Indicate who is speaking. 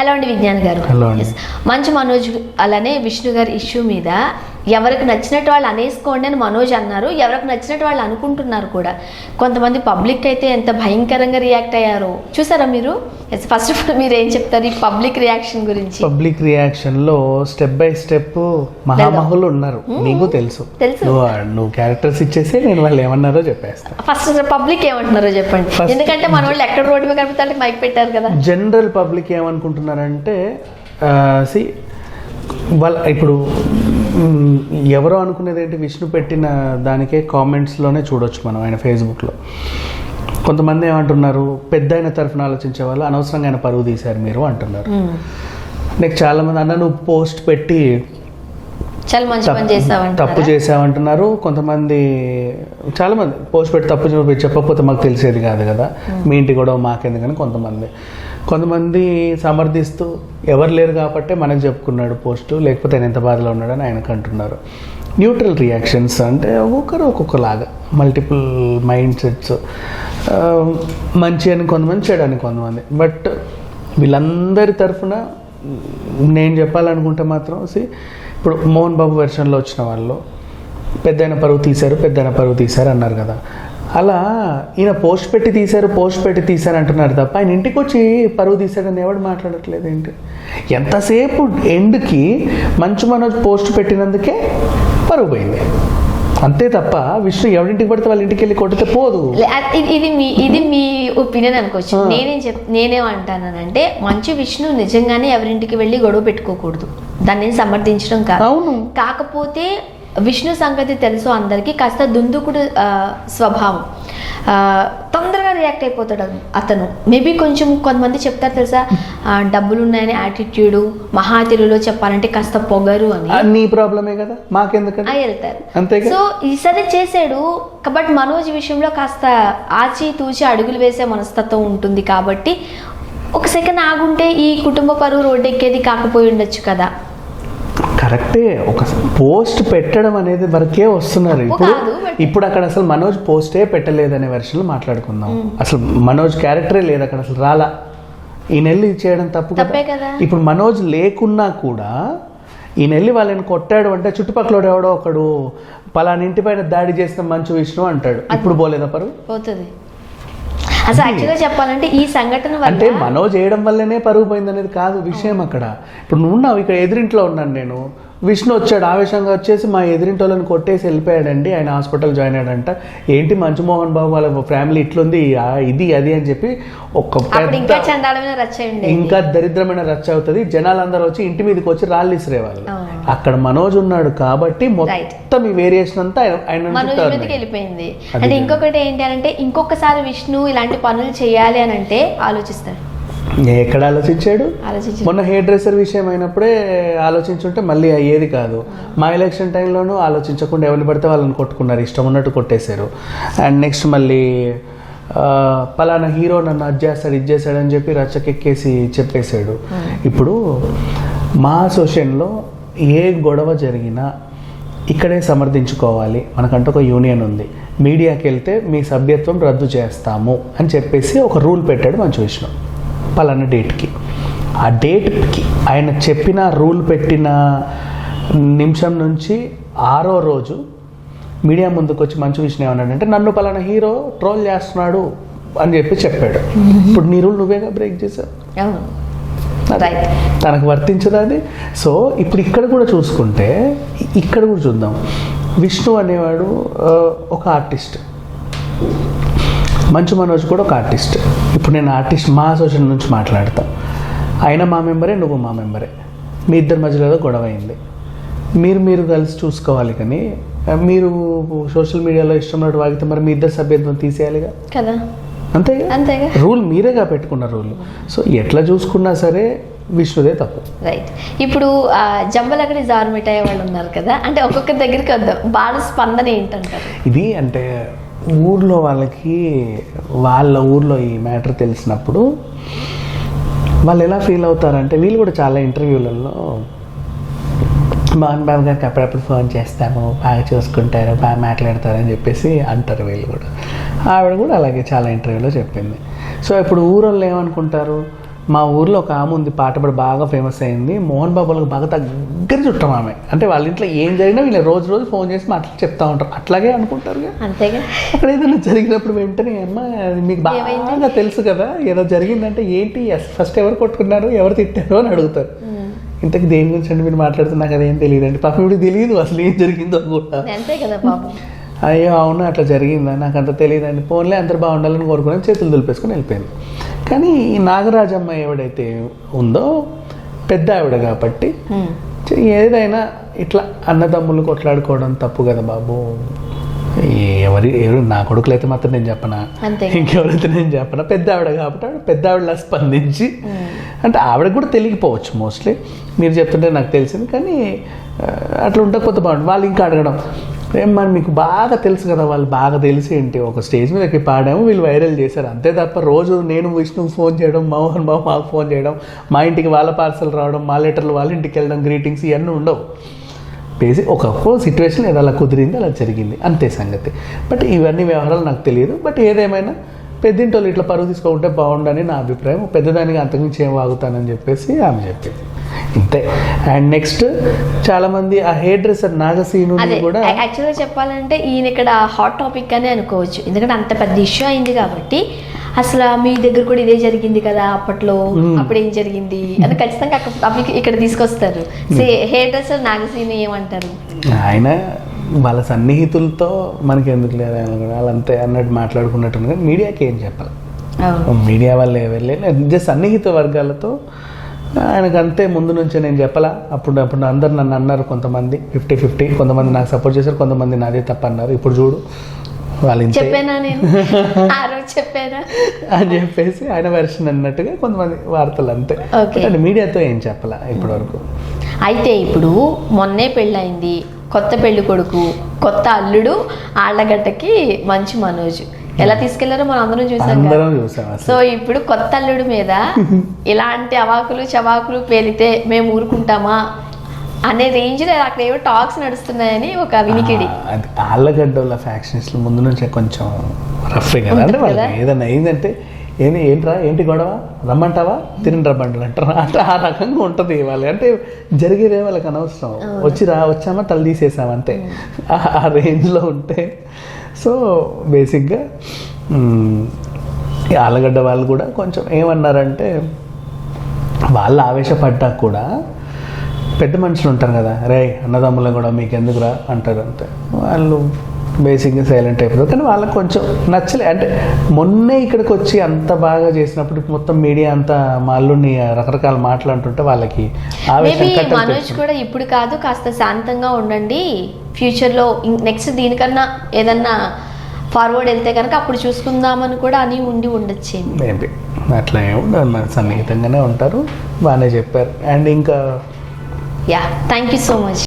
Speaker 1: Hello అండి విజ్ఞాన్ గారు.
Speaker 2: Hello అండి.
Speaker 1: మంచు మనోజ్ అలానే విష్ణు గారి ఇష్యూ మీద ఎవరికి నచ్చినట్టు వాళ్ళు అనేసుకోండి అని మనోజ్ అన్నారు. ఎవరికి నచ్చినట్టు వాళ్ళు అనుకుంటున్నారు కూడా. కొంతమంది పబ్లిక్ అయితే ఎంత భయంకరంగా రియాక్ట్ అయ్యారో చూసారా మీరు? ఫస్ట్ ఆఫ్ ఆల్ మీరు ఏం చెప్తారు ఈ పబ్లిక్ రియాక్షన్ గురించి?
Speaker 2: పబ్లిక్ రియాక్షన్ లో స్టెప్ బై స్టెప్ మహామహులు ఉన్నారు, నీకు తెలుసు. నువ్వు క్యారెక్టర్స్ ఇచ్చేసి నేను వాళ్ళు ఏమన్నారో చెప్పేస్తా.
Speaker 1: ఫస్ట్ పబ్లిక్ ఏమంటున్నారో చెప్పండి. ఎందుకంటే మన వాళ్ళు ఎక్కడ రోడ్డు మీద కనిపిస్తే మైక్ పెట్టారు కదా.
Speaker 2: జనరల్ పబ్లిక్ ఏమనుకుంటున్నారంటే వాళ్ళ ఇప్పుడు ఎవరో అనుకునేది ఏంటి, విష్ణు పెట్టిన దానికే కామెంట్స్లోనే చూడొచ్చు మనం ఆయన ఫేస్బుక్లో. కొంతమంది ఏమంటున్నారు, పెద్ద ఆయన తరఫున ఆలోచించే వాళ్ళు అనవసరంగా ఆయన పరువు తీశారు మీరు అంటున్నారు. నెక్స్ట్ చాలామంది అన్న నువ్వు పోస్ట్ పెట్టి
Speaker 1: చాలా మంచి పని చేసావంటారు,
Speaker 2: తప్పు చేసావంటున్నారు. కొంతమంది చాలామంది పోస్ట్ పెట్టి తప్పు చెప్పకపోతే మాకు తెలిసేది కాదు కదా, మీ ఇంటి కూడా మాకెందుకని కొంతమంది సమర్థిస్తూ ఎవరు లేరు కాబట్టి మనకు చెప్పుకున్నాడు పోస్టు, లేకపోతే ఆయన ఎంత బాధలో ఉన్నాడని ఆయనకు అంటున్నారు. న్యూట్రల్ రియాక్షన్స్ అంటే ఒక్కొక్కరు ఒక్కొక్కలాగా మల్టిపుల్ మైండ్ సెట్స్, మంచి అని కొంతమంది, చెడు అని కొంతమంది. బట్ వీళ్ళందరి తరఫున నేను చెప్పాలనుకుంటే మాత్రం ఇప్పుడు మోహన్ బాబు వెర్షన్లో వచ్చిన వాళ్ళు పెద్దయిన పరువు తీశారు అన్నారు కదా. అలా ఈయన పోస్ట్ పెట్టి తీశారు అంటున్నారు తప్ప ఆయన ఇంటికి వచ్చి పరువు తీశాడని ఎవడు మాట్లాడట్లేదు ఏంటి? ఎంతసేపు ఎండ్కి మంచు మనోజ్ పోస్ట్ పెట్టినందుకే పరువు పోయింది అంతే తప్ప విష్ణు ఎవరింటికి పడితే వాళ్ళ ఇంటికి వెళ్ళి కొడితే పోదు.
Speaker 1: ఇది మీ ఒపీనియన్ అనుకోవచ్చు. నేనేమంటానంటే మంచు విష్ణు నిజంగానే ఎవరింటికి వెళ్ళి గొడవ పెట్టుకోకూడదు, దాన్ని సమర్థించడం కాదు.
Speaker 2: అవును,
Speaker 1: కాకపోతే విష్ణు సంగతి తెలుసు అందరికీ, కాస్త దుందుకుడు స్వభావం, తొందరగా రియాక్ట్ అయిపోతాడు అతను. మేబీ కొంతమంది చెప్తారు తెలుసా, డబ్బులు ఉన్నాయని యాటిట్యూడ్, మహాతిరులో చెప్పాలంటే కాస్త పొగరు అని.
Speaker 2: నీ ప్రాబ్లమే కదా, మాకెందుకు
Speaker 1: వెళ్తారు
Speaker 2: అంతే.
Speaker 1: సో ఈసారి చేసాడు బట్ మనోజ్ విషయంలో కాస్త ఆచి తూచి అడుగులు వేసే మనస్తత్వం ఉంటుంది కాబట్టి ఒక సెకండ్ ఆగుంటే ఈ కుటుంబ పరువు రోడ్డు ఎక్కేది కాకపోయి ఉండొచ్చు కదా.
Speaker 2: కరెక్టే, ఒక పోస్ట్ పెట్టడం అనేది వరకే వస్తున్నారు. ఇప్పుడు అక్కడ అసలు మనోజ్ పోస్టే పెట్టలేదనే వెర్షన్లో మాట్లాడుకుందాం. అసలు మనోజ్ క్యారెక్టరే లేదు అక్కడ, అసలు రాలా. ఈ నెల్లి చేయడం తప్పు కదా. ఇప్పుడు మనోజ్ లేకున్నా కూడా ఈ నెల్లి వాళ్ళని కొట్టాడు అంటే చుట్టుపక్కల ఎవడో ఒకడు పలానా ఇంటి పైన దాడి చేసిన మంచు విష్ణు అంటాడు. ఇప్పుడు పోలేదా పరువు? పోతుంది.
Speaker 1: అసలు యాక్చువల్గా చెప్పాలంటే ఈ సంఘటన
Speaker 2: అంటే మనోజ్ చేయడం వల్లనే పరుగు పోయింది అనేది కాదు విషయం అక్కడ. ఇప్పుడు నువ్వు ఉన్నావు ఇక్కడ, ఎదురింట్లో ఉన్నాను నేను, విష్ణు వచ్చాడు ఆవేశంగా వచ్చేసి మా ఎదురింటోళ్ళని కొట్టేసి వెళ్ళిపోయాడండి, ఆయన హాస్పిటల్ జాయిన్ అయ్యాడంట. ఏంటి మంచు మోహన్ బాబు వాళ్ళ ఫ్యామిలీ ఇట్లుంది ఇది అది అని చెప్పి ఇంకా దరిద్రమైన రచ్చ అవుతుంది. జనాలందరూ వచ్చి ఇంటి మీదకి వచ్చి రాళ్ళు ఇసిరేవాళ్ళు. అక్కడ మనోజ్ ఉన్నాడు కాబట్టి మొత్తం ఈ వేరియేషన్ అంతా ఆయన
Speaker 1: వెళ్ళిపోయింది. అంటే ఇంకొకటి ఏంటి అంటే ఇంకొకసారి విష్ణు ఇలాంటి పనులు చేయాలి అని అంటే ఆలోచిస్తాడు.
Speaker 2: ఎక్కడ ఆలోచించాడు? మొన్న హెయిర్ డ్రెస్సర్ విషయం అయినప్పుడే ఆలోచించుంటే మళ్ళీ అయ్యేది కాదు. మా ఎలక్షన్ టైంలోనూ ఆలోచించకుండా ఎవరిని పడితే వాళ్ళని కొట్టుకున్నారు, ఇష్టం ఉన్నట్టు కొట్టేశారు. అండ్ నెక్స్ట్ మళ్ళీ పలానా హీరో నన్ను అది చేస్తాడు ఇది చేస్తాడని చెప్పి రచ్చకెక్కేసి చెప్పేశాడు. ఇప్పుడు మా అసోసియేషన్లో ఏ గొడవ జరిగినా ఇక్కడే సమర్థించుకోవాలి, మనకంటూ ఒక యూనియన్ ఉంది, మీడియాకి వెళ్తే మీ సభ్యత్వం రద్దు చేస్తాము అని చెప్పేసి ఒక రూల్ పెట్టాడు మంచు విష్ణు. పలానా డేట్కి, ఆ డేట్కి ఆయన చెప్పిన రూల్ పెట్టిన నిమిషం నుంచి 6వ రోజు మీడియా ముందుకు వచ్చి మంచు విష్ణు ఏమన్నాడంటే నన్ను పలానా హీరో ట్రోల్ చేస్తున్నాడు అని చెప్పాడు. ఇప్పుడు నీ రూల్ నువ్వేగా బ్రేక్ చేశావు, తనకు వర్తించదు అది. సో ఇప్పుడు ఇక్కడ కూడా చూసుకుంటే ఇక్కడ కూడా చూద్దాం, విష్ణు అనేవాడు ఒక ఆర్టిస్ట్, మంచు మనోజ్ కూడా ఒక ఆర్టిస్ట్. ఇప్పుడు నేను ఆర్టిస్ట్ మా అసోసియేషన్ నుంచి మాట్లాడతా, ఆయన మా మెంబరే నువ్వు మా మెంబరే, మీ ఇద్దరి మధ్యలో ఏదో గొడవ అయింది, మీరు కలిసి చూసుకోవాలి. కానీ మీరు సోషల్ మీడియాలో ఇష్టం ఉన్నట్టు వాగితే మరి మీ ఇద్దరు సభ్యత్వం తీసేయాలిగా కదా, అంతేగా. రూల్ మీరేగా పెట్టుకున్న రూల్. సో ఎట్లా చూసుకున్నా సరే విష్ణుదే తప్పు.
Speaker 1: రైట్. ఇప్పుడు జంబలగడి జారు మిఠాయి వాళ్ళు ఉన్నారు కదా, అంటే ఒక్కొక్క దగ్గరికి వద్దాం, వాళ్ళ స్పందన ఏంటంటారు?
Speaker 2: ఇది అంటే ఊర్లో వాళ్ళకి వాళ్ళ ఊర్లో ఈ మ్యాటర్ తెలిసినప్పుడు వాళ్ళు ఎలా ఫీల్ అవుతారంటే, వీళ్ళు కూడా చాలా ఇంటర్వ్యూలలో మోహన్ బాబు గారికి అప్పుడప్పుడు ఫోన్ చేస్తాము, బాగా చూసుకుంటారు, బాగా మాట్లాడతారని చెప్పేసి అంటారు వీళ్ళు కూడా. ఆవిడ కూడా అలాగే చాలా ఇంటర్వ్యూలో చెప్పింది. సో ఇప్పుడు ఊరోళ్ళు ఏమనుకుంటారు, మా ఊర్లో ఒక ఆమె ఉంది, పాట పాడి బాగా ఫేమస్ అయింది. మోహన్ బాబు వాళ్ళకి బాగా దగ్గర చుట్టం ఆమె. అంటే వాళ్ళ ఇంట్లో ఏం జరిగినా వీళ్ళు రోజు రోజు ఫోన్ చేసి మాట్లాడి చెప్తా ఉంటారు. అట్లాగే అనుకుంటారు.
Speaker 1: అంతేగా.
Speaker 2: అక్కడ ఏదైనా జరిగినప్పుడు వెంటనే అమ్మ మీకు బాగా తెలుసు కదా, ఏదో జరిగిందంటే ఏంటి ఫస్ట్ ఎవరు కొట్టుకున్నారు, ఎవరు తిట్టారు అని అడుగుతారు. ఇంతకు దేని గురించి అంటే మీరు మాట్లాడుతున్నా నాకు అదేం తెలియదు అండి. పాపం ఇప్పుడు తెలియదు అసలు ఏం జరిగిందో కూడా.
Speaker 1: అంతే కదా పాపం.
Speaker 2: అయ్యో అవును అట్లా జరిగిందా, నాకు అంత తెలియదండి, ఫోన్లే అందరు బాగుండాలని కోరుకుని చేతులు దులిపేసుకొని వెళ్ళిపోయింది. కానీ ఈ నాగరాజమ్మ ఎవడైతే ఉందో పెద్ద ఆవిడ కాబట్టి ఏదైనా ఇట్లా అన్నదమ్ములు కొట్లాడుకోవడం తప్పు కదా బాబు. ఎవరు నా కొడుకులు అయితే మాత్రం నేను చెప్పనా, ఇంకెవరైతే నేను చెప్పనా. పెద్ద ఆవిడ కాబట్టి ఆవిడ పెద్ద ఆవిడలా స్పందించి, అంటే ఆవిడకి కూడా తెలియకపోవచ్చు మోస్ట్లీ, మీరు చెప్తుంటే నాకు తెలిసింది. కానీ అట్లా ఉండకపోతే బాగుంటుంది. వాళ్ళు ఇంకా అడగడం మరి మీకు బాగా తెలుసు కదా, వాళ్ళు బాగా తెలిసి ఏంటి ఒక స్టేజ్ మీదకి పాడాము, వీళ్ళు వైరల్ చేశారు అంతే తప్ప రోజు నేను విష్ణుకు ఫోన్ చేయడం, మోహన్ బాబు మాకు ఫోన్ చేయడం, మా ఇంటికి వాళ్ళ పార్సల్ రావడం, మా లెటర్లు వాళ్ళ ఇంటికి వెళ్ళడం, గ్రీటింగ్స్ ఇవన్నీ ఉండవు. బేసిక్ ఒక సిచ్యువేషన్ ఏదో అలా కుదిరింది, అలా జరిగింది అంతే సంగతి. బట్ ఇవన్నీ వ్యవహారాలు నాకు తెలియదు. బట్ ఏదేమైనా పెద్దింటి వాళ్ళు ఇట్లా పరువు తీసుకోకుంటే బాగుండని నా అభిప్రాయం. పెద్దదానికి అంతకుమించి ఏం వాగుతానని చెప్పేసి ఆమె చెప్పింది ఇంతే. అండ్ నెక్స్ట్ చాలామంది ఆ హెయిర్ డ్రెస్సర్ నాగసీను కూడా
Speaker 1: యాక్చువల్గా చెప్పాలంటే ఈయన ఇక్కడ హాట్ టాపిక్ అని అనుకోవచ్చు. ఎందుకంటే అంత పెద్ద ఇష్యూ అయింది కాబట్టి. అసలు మీ దగ్గర కూడా ఇదే జరిగింది కదా అప్పట్లో, అప్పుడు ఏం జరిగింది అని ఖచ్చితంగా ఇక్కడ తీసుకొస్తారు. హెయిర్ డ్రెస్సర్ నాగసీను ఏమంటారు? ఆయన
Speaker 2: వాళ్ళ సన్నిహితులతో మనకి ఎందుకు లేదు వాళ్ళంతే అన్నట్టు మాట్లాడుకున్నట్టు, కానీ మీడియాకి ఏం చెప్పాలి. మీడియా వాళ్ళు వెళ్ళి జస్ట్ సన్నిహిత వర్గాలతో ఆయనకంతే ముందు నుంచే నేను చెప్పాలా. అప్పుడు అందరు నన్ను అన్నారు, కొంతమంది 50-50, కొంతమంది నాకు సపోర్ట్ చేశారు, కొంతమంది నాదే తప్ప అన్నారు. ఇప్పుడు చూడు వాళ్ళు
Speaker 1: చెప్పానా నేను ఆ రోజు చెప్పానా
Speaker 2: అని చెప్పేసి ఆయన వెర్షన్ అన్నట్టుగా కొంతమంది వార్తలు అంతే. మీడియాతో ఏం చెప్పాలా ఇప్పటి వరకు.
Speaker 1: అయితే ఇప్పుడు మొన్నే పెళ్ళయింది, కొత్త పెళ్లి కొడుకు, కొత్త అల్లుడు, ఆళ్ళగడ్డకి మంచి మనోజ్ ఎలా తీసుకెళ్లారో మనం అందరం చూసాం. సో ఇప్పుడు కొత్త అల్లుడు మీద ఇలాంటి అవాకులు చవాకులు పేలితే మేము ఊరుకుంటామా అనే రేంజ్ లో అక్కడ ఏవో టాక్స్ నడుస్తున్నాయని ఒక వినికిడి.
Speaker 2: అది ఆళ్ళగడ్డ వాళ్ళ ఫ్యాక్షనిస్టులు ముందు నుంచే కొంచెం రఫ్ కదా. అంటే వాళ్ళకి ఏదైనా అయిందంటే ఏంటి గొడవ, రమ్మంటావా, తిరిగి రమ్మంటారు అంటారా, అంటే ఆ రకంగా ఉంటుంది. వాళ్ళు అంటే జరిగేదే వాళ్ళకి అనవసరం, వచ్చామా తల తీసేసామంతే, ఆ రేంజ్లో ఉంటే. సో బేసిక్గా ఆళ్ళగడ్డ వాళ్ళు కూడా కొంచెం ఏమన్నారంటే, వాళ్ళు ఆవేశపడ్డా కూడా పెద్ద మనుషులు ఉంటారు కదా, రే అన్నదమ్ములు కూడా మీకు ఎందుకురా అంటారు అంతే. వాళ్ళు బేసిక్గా సైలెంట్ అయిపోతారు. కానీ వాళ్ళకి కొంచెం నచ్చలే. అంటే మొన్నే ఇక్కడికి వచ్చి అంత బాగా చేసినప్పుడు మొత్తం మీడియా అంతా మా అల్లుడిని రకరకాల మాట్లాడుతుంటే వాళ్ళకి
Speaker 1: మనోజ్ కూడా ఇప్పుడు కాదు, కాస్త శాంతంగా ఉండండి, ఫ్యూచర్లో నెక్స్ట్ దీనికన్నా ఏదన్నా ఫార్వర్డ్ వెళ్తే కనుక అప్పుడు చూసుకుందామని కూడా అని ఉండొచ్చు.
Speaker 2: మేబీ అట్లా ఏముండదు, సన్నిహితంగానే ఉంటారు, బాగానే చెప్పారు. అండ్ ఇంకా
Speaker 1: థ్యాంక్ యూ సో మచ్.